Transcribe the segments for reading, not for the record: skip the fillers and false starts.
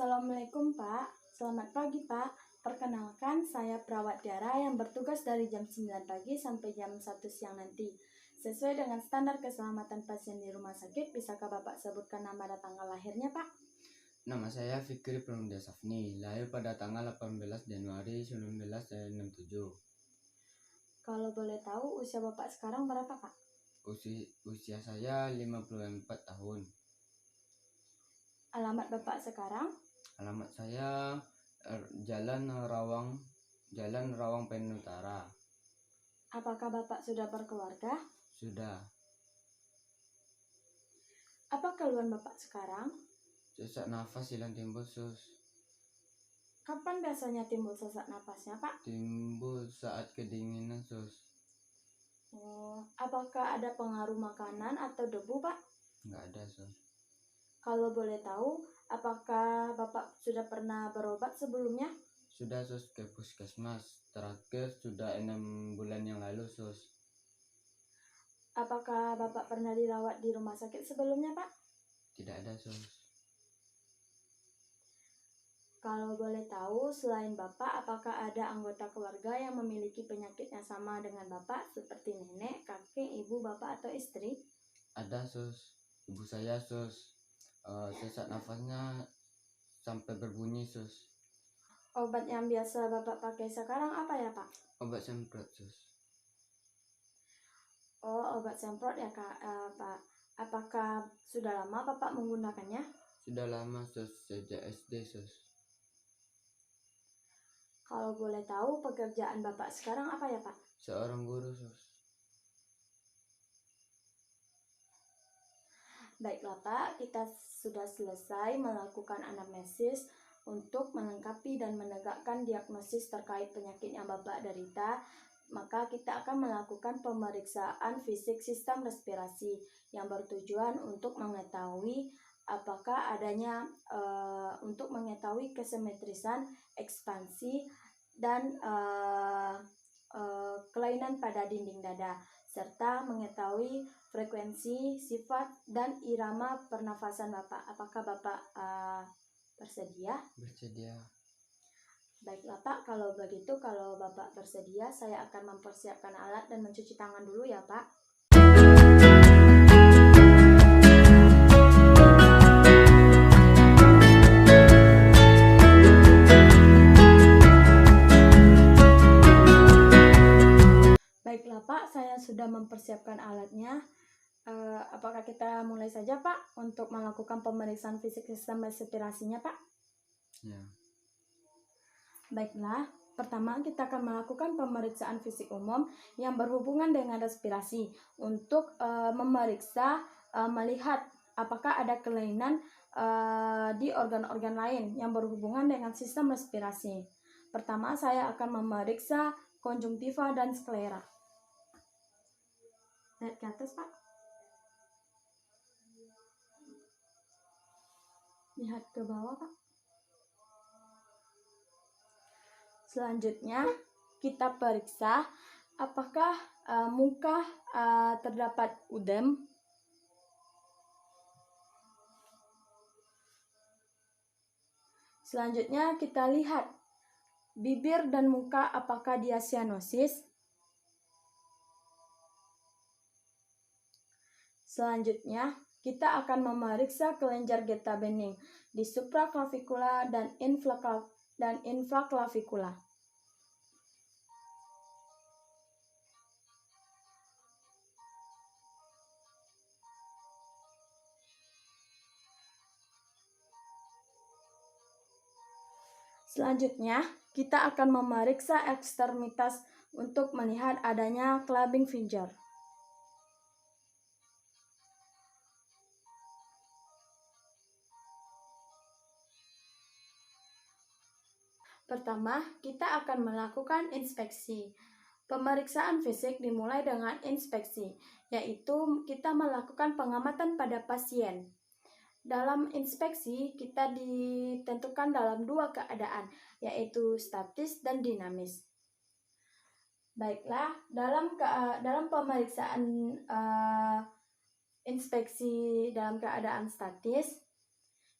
Assalamualaikum Pak, selamat pagi Pak. Perkenalkan, saya perawat Tiara yang bertugas dari jam 9 pagi sampai jam 1 siang nanti. Sesuai dengan standar keselamatan pasien di rumah sakit, bisakah Bapak sebutkan nama dan tanggal lahirnya Pak? Nama saya Fikri Pramudya Safni, lahir pada tanggal 18 Januari 1997. Kalau boleh tahu, usia Bapak sekarang berapa Pak? Usia saya 54 tahun. Alamat Bapak sekarang? Alamat saya Jalan Rawang Penn Utara. Apakah Bapak sudah berkeluarga? Sudah. Apa keluhan Bapak sekarang? Sesak nafas hilang timbul sus. Kapan biasanya timbul sesak napasnya Pak? Timbul saat kedinginan sus. Apakah ada pengaruh makanan atau debu Pak? Nggak ada sus. Kalau boleh tahu, apakah Bapak sudah pernah berobat sebelumnya? Sudah sus, ke puskesmas. Terakhir sudah 6 bulan yang lalu sus. Apakah Bapak pernah dirawat di rumah sakit sebelumnya Pak? Tidak ada sus. Kalau boleh tahu, selain Bapak, apakah ada anggota keluarga yang memiliki penyakit yang sama dengan Bapak, seperti nenek, kakek, ibu, bapak, atau istri? Ada sus, ibu saya sus, sesak nafasnya sampai berbunyi sus. Obat yang biasa Bapak pakai sekarang apa ya Pak? Obat semprot sus. Oh, obat semprot ya Pak. Apakah sudah lama Bapak menggunakannya? Sudah lama sus, sejak SD sus. Kalau boleh tahu, pekerjaan Bapak sekarang apa ya Pak? Seorang guru sus. Baiklah Pak, kita sudah selesai melakukan anamnesis untuk melengkapi dan menegakkan diagnosis terkait penyakit yang Bapak derita. Maka kita akan melakukan pemeriksaan fisik sistem respirasi yang bertujuan untuk mengetahui apakah adanya untuk mengetahui kesimetrisan, ekspansi, dan kelainan pada dinding dada, serta mengetahui frekuensi, sifat, dan irama pernafasan Bapak. Apakah Bapak bersedia? Bersedia. Baiklah Pak, kalau begitu, kalau Bapak bersedia, saya akan mempersiapkan alat dan mencuci tangan dulu ya Pak. Baiklah Pak, saya sudah mempersiapkan alatnya. Apakah kita mulai saja Pak untuk melakukan pemeriksaan fisik sistem respirasinya Pak? Ya. Baiklah, pertama kita akan melakukan pemeriksaan fisik umum yang berhubungan dengan respirasi untuk memeriksa melihat apakah ada kelainan di organ-organ lain yang berhubungan dengan sistem respirasi. Pertama, saya akan memeriksa konjungtiva dan sklera. Lihat ke atas Pak. Lihat ke bawah Pak. Selanjutnya kita periksa apakah muka terdapat udem. Selanjutnya kita lihat bibir dan muka apakah dia sianosis. Selanjutnya kita akan memeriksa kelenjar getah bening di supraclavicular dan infraclavicular. Selanjutnya, kita akan memeriksa ekstremitas untuk melihat adanya clubbing finger. Pertama, kita akan melakukan inspeksi. Pemeriksaan fisik dimulai dengan inspeksi, yaitu kita melakukan pengamatan pada pasien. Dalam inspeksi, kita ditentukan dalam dua keadaan, yaitu statis dan dinamis. Baiklah, dalam pemeriksaan inspeksi dalam keadaan statis,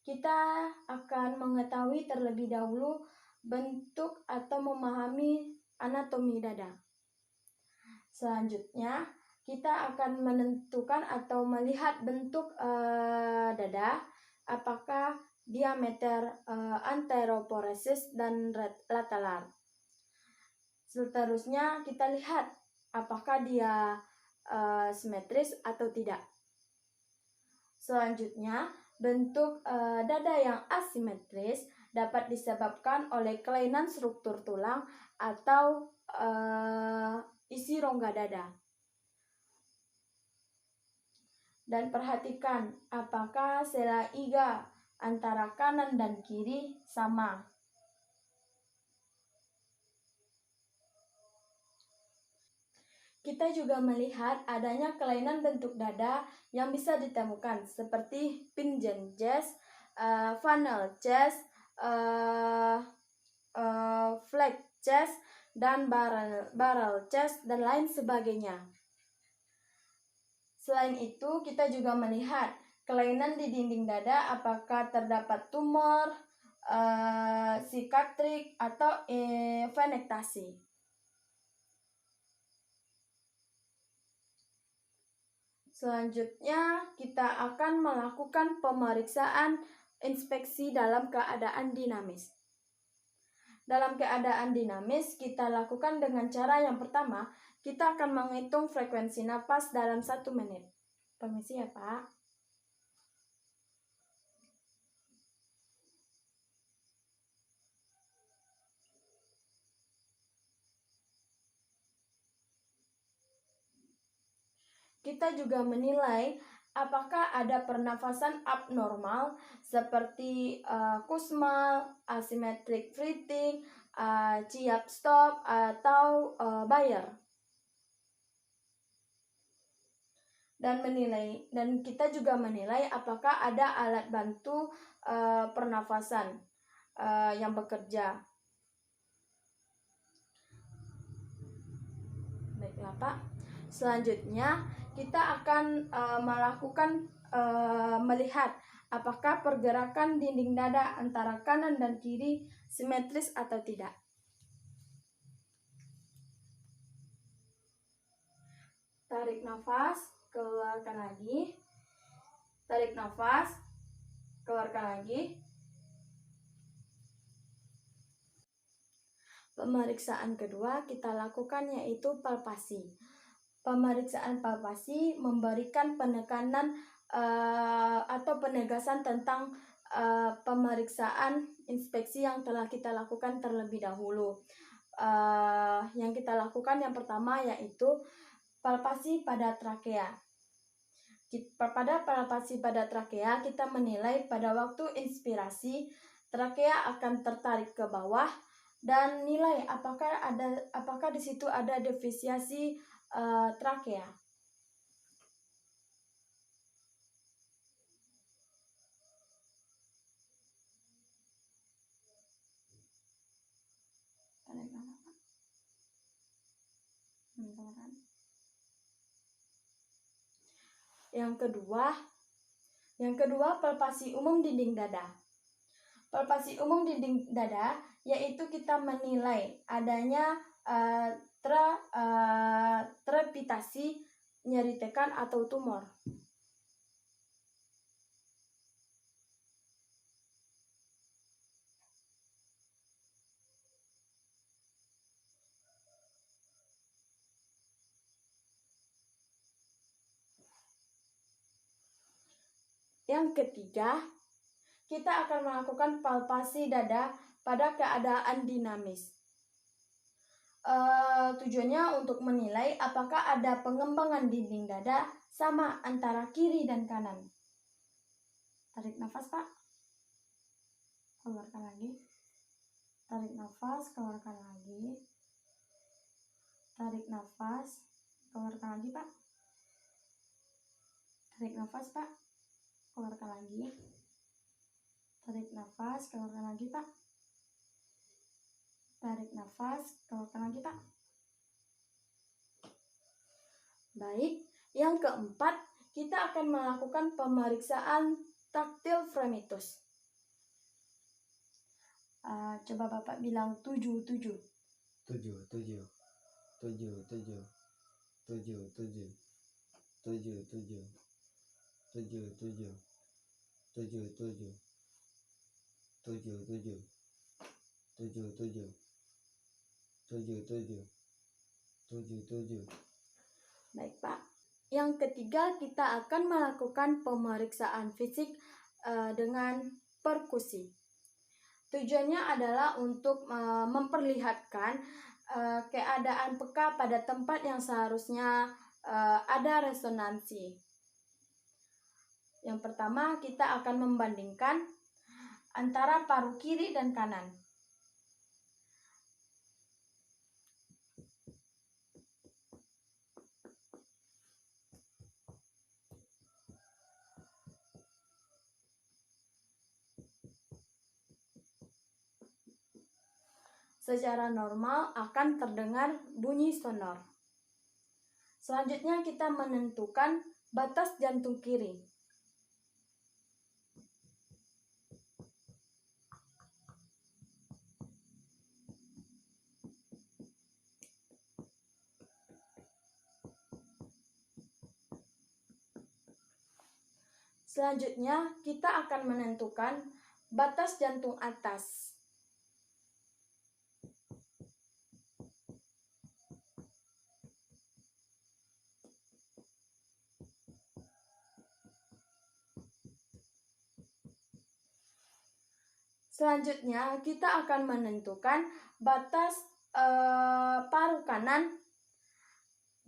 kita akan mengetahui terlebih dahulu bentuk atau memahami anatomi dada. Selanjutnya, kita akan menentukan atau melihat bentuk dada, apakah diameter anteroporesis dan lateral. Seterusnya kita lihat apakah dia simetris atau tidak. Selanjutnya, bentuk dada yang asimetris dapat disebabkan oleh kelainan struktur tulang atau isi rongga dada. Dan perhatikan apakah sela iga antara kanan dan kiri sama. Kita juga melihat adanya kelainan bentuk dada yang bisa ditemukan seperti pigeon chest, funnel chest, flag chest, dan barrel chest, dan lain sebagainya. Selain itu, kita juga melihat kelainan di dinding dada, apakah terdapat tumor, sikatrik, atau venektasi. Selanjutnya, kita akan melakukan pemeriksaan inspeksi dalam keadaan dinamis. Dalam keadaan dinamis, kita lakukan dengan cara yang pertama, kita akan menghitung frekuensi napas dalam 1 menit. Permisi ya, Pak. Kita juga menilai apakah ada pernafasan abnormal seperti Kussmaul, asymmetric breathing, Chiap stop, atau Bayer. Dan kita juga menilai apakah ada alat bantu pernafasan yang bekerja. Baiklah, Pak. Selanjutnya kita akan melihat apakah pergerakan dinding dada antara kanan dan kiri simetris atau tidak. Tarik nafas, keluarkan lagi. Tarik nafas, keluarkan lagi. Pemeriksaan kedua kita lakukan yaitu palpasi. Pemeriksaan palpasi memberikan penekanan atau penegasan tentang pemeriksaan inspeksi yang telah kita lakukan terlebih dahulu. Yang kita lakukan yang pertama yaitu palpasi pada trakea. Pada palpasi pada trakea, kita menilai pada waktu inspirasi trakea akan tertarik ke bawah dan nilai apakah di situ ada defisiasi trakea. Yang kedua palpasi umum dinding dada. Palpasi umum dinding dada yaitu kita menilai adanya trepitasi, nyeri tekan, atau tumor. Yang ketiga, kita akan melakukan palpasi dada pada keadaan dinamis. Tujuannya untuk menilai apakah ada pengembangan dinding dada sama antara kiri dan kanan. Tarik nafas, Pak. Keluarkan lagi. Tarik nafas, keluarkan lagi. Tarik nafas, keluarkan lagi, Pak. Tarik nafas, Pak. Keluarkan lagi. Tarik nafas, keluarkan lagi, Pak. Tarik nafas, keluarkan lagi, Pak. Baik, yang keempat, kita akan melakukan pemeriksaan taktil fremitus. Coba Bapak bilang 7, 7. 7, 7, 7, 7, 7, 7, 7, 7, 7, 7, 7, 7, 7, 7, 7, 7, 7, 7, 7, 7. Baik Pak. Yang ketiga, kita akan melakukan pemeriksaan fisik dengan perkusi. Tujuannya adalah untuk memperlihatkan keadaan peka pada tempat yang seharusnya ada resonansi. Yang pertama, kita akan membandingkan antara paru kiri dan kanan. Secara normal akan terdengar bunyi sonor. Selanjutnya kita menentukan batas jantung kiri. Selanjutnya kita akan menentukan batas jantung atas. Selanjutnya kita akan menentukan batas paru kanan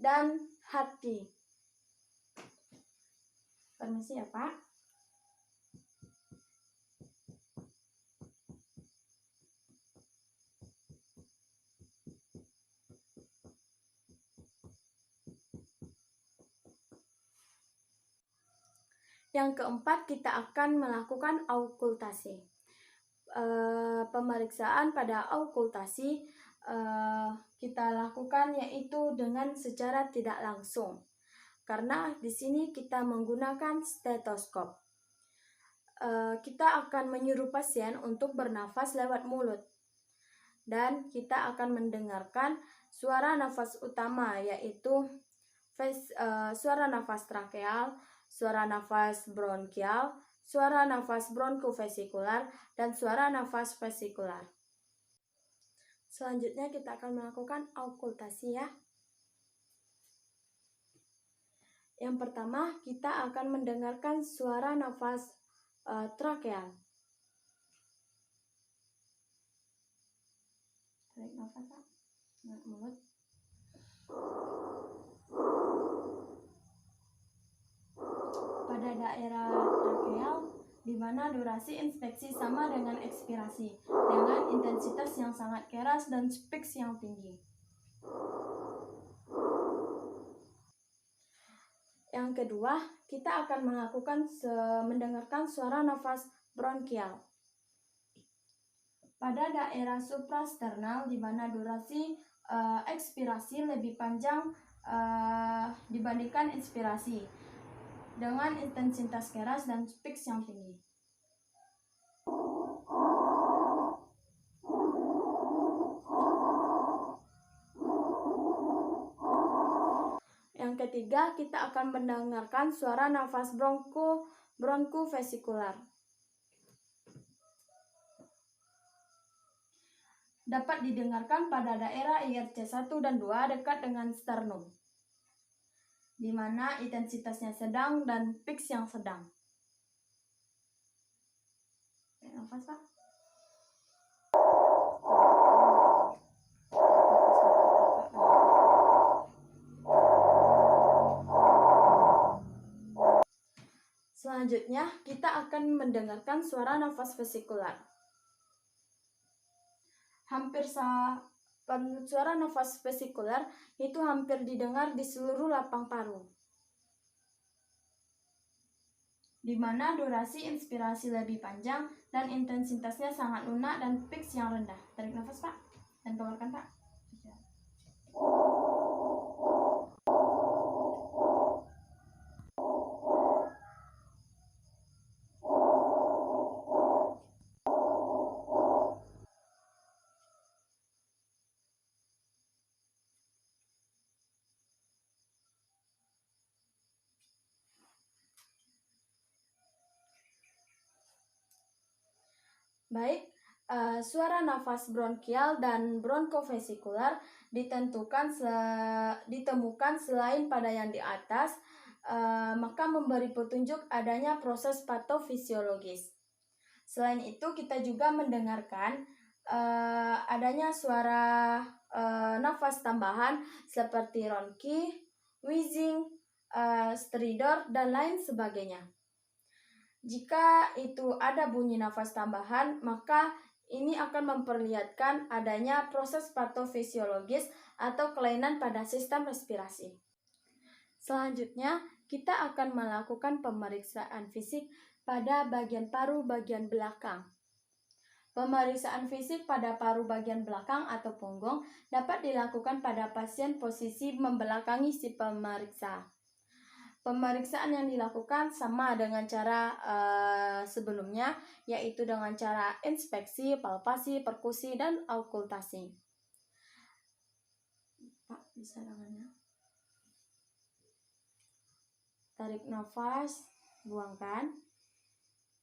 dan hati. Permisi ya Pak. Yang keempat, kita akan melakukan okultasi. Pemeriksaan pada okultasi kita lakukan yaitu dengan secara tidak langsung, karena di sini kita menggunakan stetoskop. Kita akan menyuruh pasien untuk bernafas lewat mulut, dan kita akan mendengarkan suara nafas utama, yaitu suara nafas trakeal, suara nafas bronkial, suara nafas bronkofesikular, dan suara nafas vesikular. Selanjutnya kita akan melakukan okultasi ya. Yang pertama, kita akan mendengarkan suara nafas trakeal. Tarik nafas Pak, lewat mulut. Pada daerah trakeal, di mana durasi inspeksi sama dengan ekspirasi, dengan intensitas yang sangat keras dan pitch yang tinggi. Yang kedua, kita akan mendengarkan suara nafas bronkial. Pada daerah suprasternal, di mana durasi ekspirasi lebih panjang dibandingkan inspirasi, dengan intensitas keras dan pitch yang tinggi. Yang ketiga, kita akan mendengarkan suara nafas bronkofesikular. Dapat didengarkan pada daerah IRC 1 dan 2 dekat dengan sternum, di mana intensitasnya sedang dan pitch yang sedang. Nafas Pak. Selanjutnya, kita akan mendengarkan suara nafas vesikular. Suara nafas vesikular itu hampir didengar di seluruh lapang paru, di mana durasi inspirasi lebih panjang dan intensitasnya sangat lunak dan pitch yang rendah. Tarik nafas Pak, dan keluarkan Pak. Baik, suara nafas bronkial dan bronkofesikular ditemukan selain pada yang di atas, maka memberi petunjuk adanya proses patofisiologis. Selain itu, kita juga mendengarkan adanya suara nafas tambahan seperti ronki, wheezing, stridor, dan lain sebagainya. Jika itu ada bunyi nafas tambahan, maka ini akan memperlihatkan adanya proses patofisiologis atau kelainan pada sistem respirasi. Selanjutnya, kita akan melakukan pemeriksaan fisik pada bagian paru bagian belakang. Pemeriksaan fisik pada paru bagian belakang atau punggung dapat dilakukan pada pasien posisi membelakangi si pemeriksa. Pemeriksaan yang dilakukan sama dengan cara sebelumnya, yaitu dengan cara inspeksi, palpasi, perkusi, dan aukultasi. Pak, bisa tangannya. Tarik nafas, buangkan.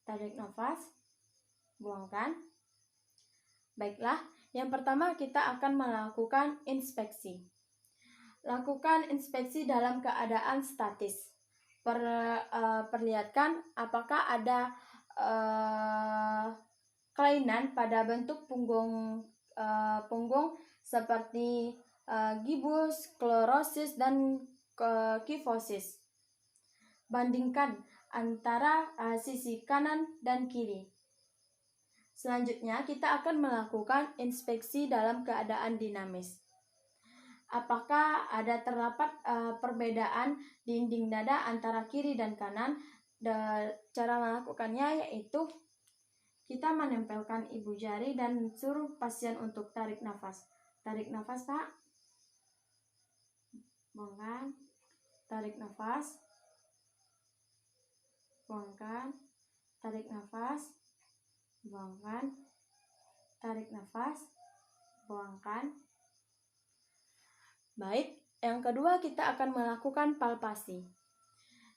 Tarik nafas, buangkan. Baiklah, yang pertama kita akan melakukan inspeksi. Lakukan inspeksi dalam keadaan statis. Perlihatkan apakah ada kelainan pada bentuk punggung seperti gibus, klorosis, dan kifosis. Bandingkan antara sisi kanan dan kiri. Selanjutnya, kita akan melakukan inspeksi dalam keadaan dinamis. Apakah ada terdapat perbedaan dinding dada antara kiri dan kanan? Cara melakukannya yaitu kita menempelkan ibu jari dan suruh pasien untuk tarik nafas. Tarik nafas, Pak. Buangkan. Tarik nafas. Buangkan. Tarik nafas. Buangkan. Tarik nafas. Buangkan. Baik, yang kedua kita akan melakukan palpasi.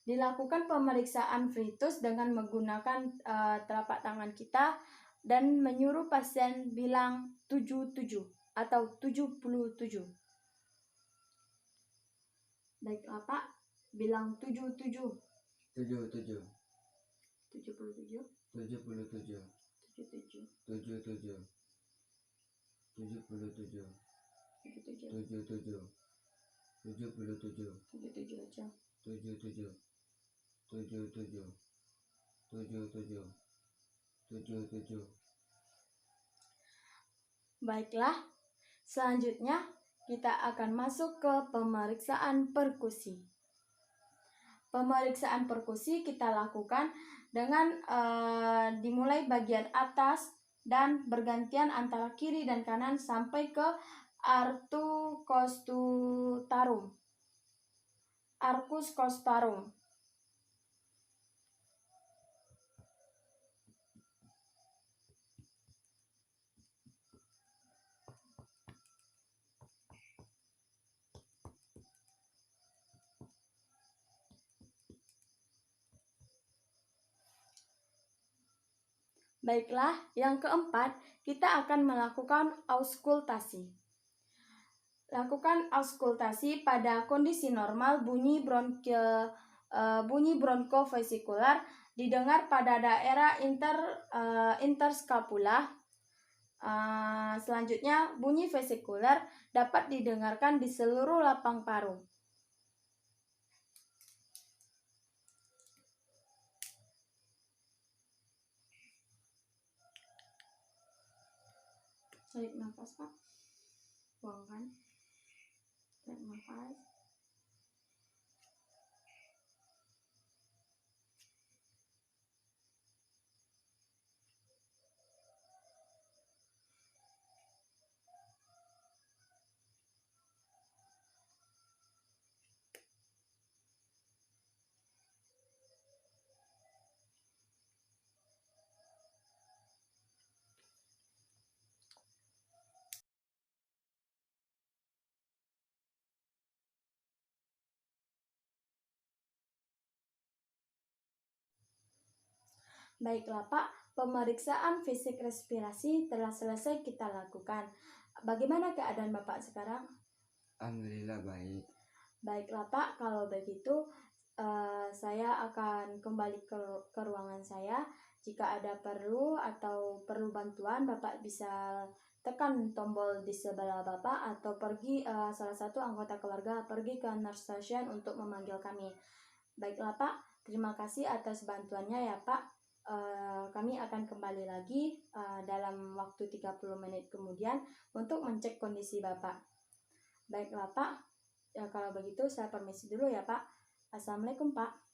Dilakukan pemeriksaan fluids dengan menggunakan telapak tangan kita dan menyuruh pasien bilang 77 atau 77. Baiklah Pak, bilang 77. 77. 77. 77. 77. 77. 77. 77. 77. 77 aja. 77. 77. 77. 77. Baiklah, selanjutnya kita akan masuk ke pemeriksaan perkusi. Pemeriksaan perkusi kita lakukan dengan dimulai bagian atas dan bergantian antara kiri dan kanan sampai ke arcus costarum. Arcus costarum. Baiklah, yang keempat, kita akan melakukan auskultasi. Lakukan auskultasi pada kondisi normal bunyi bronkofesikular didengar pada daerah interskapula. Selanjutnya, bunyi vesikular dapat didengarkan di seluruh lapang paru. Tarik nafas, Pak. Buangkan. Tarik nafas. Baiklah Pak, Pemeriksaan fisik respirasi telah selesai kita lakukan. Bagaimana keadaan Bapak sekarang? Alhamdulillah baik. Baiklah Pak, kalau begitu saya akan kembali ke ruangan saya. Jika ada perlu atau perlu bantuan, Bapak bisa tekan tombol di sebelah Bapak atau pergi salah satu anggota keluarga pergi ke nurse station untuk memanggil kami. Baiklah Pak, terima kasih atas bantuannya ya Pak. Kami akan kembali lagi dalam waktu 30 menit kemudian untuk mencek kondisi Bapak. Baiklah Pak, ya kalau begitu saya permisi dulu ya Pak. Assalamualaikum Pak.